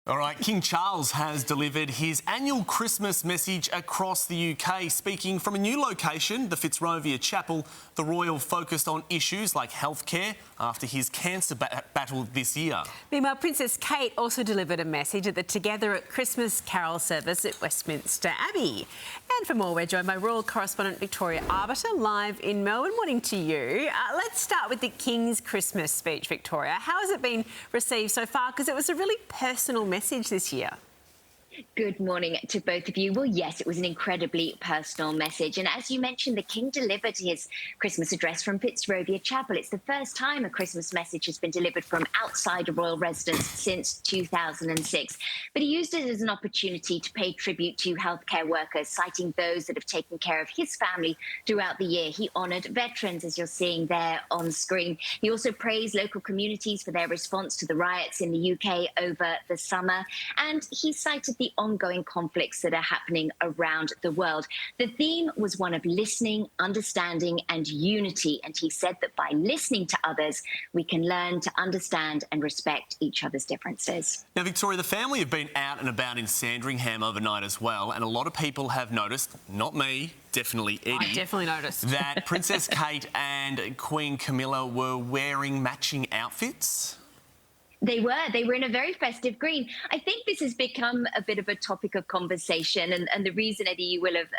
All right, King Charles has delivered his annual Christmas message across the UK. Speaking from a new location, the Fitzrovia Chapel, the royal focused on issues like healthcare after his cancer battle this year. Meanwhile, Princess Kate also delivered a message at the Together at Christmas carol service at Westminster Abbey. And for more, we're joined by royal correspondent Victoria Arbiter, live in Melbourne. Morning to you. Let's start with the King's Christmas speech, Victoria. How has it been received so far? Because it was a really personal message this year. Good morning to both of you. Well, yes, it was an incredibly personal message. And as you mentioned, the King delivered his Christmas address from Fitzrovia Chapel. It's the first time a Christmas message has been delivered from outside a royal residence since 2006. But he used it as an opportunity to pay tribute to healthcare workers, citing those that have taken care of his family throughout the year. He honoured veterans, as you're seeing there on screen. He also praised local communities for their response to the riots in the UK over the summer. And he cited the ongoing conflicts that are happening around the world. The theme was one of listening, understanding and unity. And he said that by listening to others, we can learn to understand and respect each other's differences. Now, Victoria, the family have been out and about in Sandringham overnight as well. And a lot of people have noticed, not me, definitely Eddie. I definitely noticed. That Princess Kate and Queen Camilla were wearing matching outfits. They were in a very festive green. I think this has become a bit of a topic of conversation. And the reason, Eddie, you will have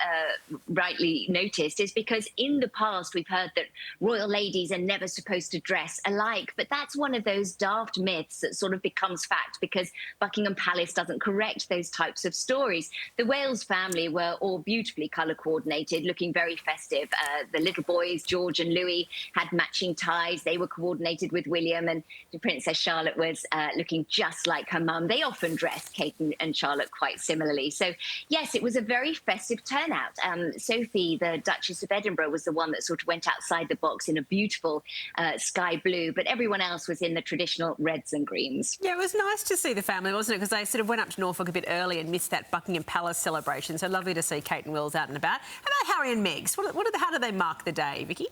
rightly noticed, is because in the past we've heard that royal ladies are never supposed to dress alike. But that's one of those daft myths that sort of becomes fact because Buckingham Palace doesn't correct those types of stories. The Wales family were all beautifully colour coordinated, looking very festive. The little boys, George and Louis, had matching ties. They were coordinated with William, and Princess Charlotte was looking just like her mum. They often dressed, Kate and Charlotte, quite similarly. So, yes, it was a very festive turnout. Sophie, the Duchess of Edinburgh, was the one that sort of went outside the box in a beautiful sky blue, but everyone else was in the traditional reds and greens. Yeah, it was nice to see the family, wasn't it? Because they sort of went up to Norfolk a bit early and missed that Buckingham Palace celebration. So lovely to see Kate and Wills out and about. How about Harry and Meg's? How do they mark the day, Vicky?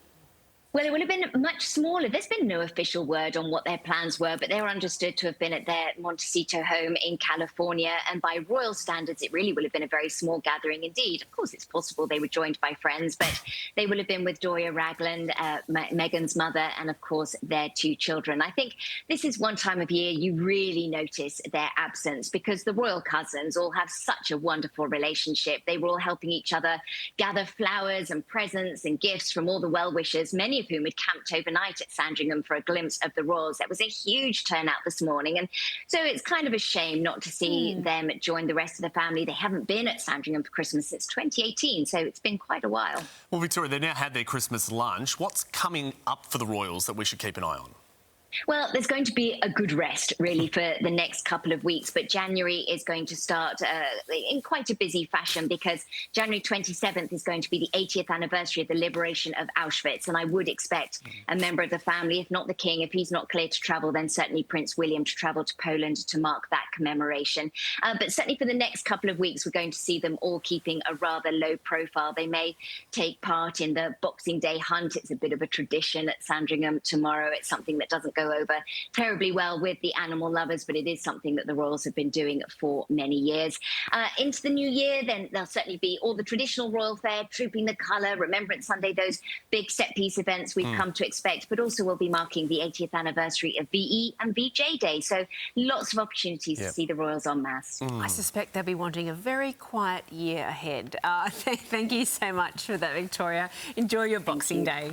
Well, it would have been much smaller. There's been no official word on what their plans were, but they were understood to have been at their Montecito home in California. And by royal standards, it really would have been a very small gathering indeed. Of course, it's possible they were joined by friends, but they would have been with Doria Ragland, Meghan's mother, and of course, their two children. I think this is one time of year you really notice their absence because the royal cousins all have such a wonderful relationship. They were all helping each other gather flowers and presents and gifts from all the well-wishers, many of whom had camped overnight at Sandringham for a glimpse of the royals. That was a huge turnout this morning. And so it's kind of a shame not to see them join the rest of the family. They haven't been at Sandringham for Christmas since 2018, so it's been quite a while. Well, Victoria, they now had their Christmas lunch. What's coming up for the royals that we should keep an eye on? Well, there's going to be a good rest, really, for the next couple of weeks. But January is going to start in quite a busy fashion because January 27th is going to be the 80th anniversary of the liberation of Auschwitz. And I would expect a member of the family, if not the king, if he's not clear to travel, then certainly Prince William to travel to Poland to mark that commemoration. But certainly for the next couple of weeks, we're going to see them all keeping a rather low profile. They may take part in the Boxing Day hunt. It's a bit of a tradition at Sandringham tomorrow. It's something that doesn't go over terribly well with the animal lovers, but it is something that the royals have been doing for many years. Into the new year, then there'll certainly be all the traditional royal fare, Trooping the Colour, Remembrance Sunday, those big set-piece events we've come to expect, but also we'll be marking the 80th anniversary of VE and VJ Day. So lots of opportunities to see the royals en masse. I suspect they'll be wanting a very quiet year ahead. Thank you so much for that, Victoria. Enjoy your Boxing Day.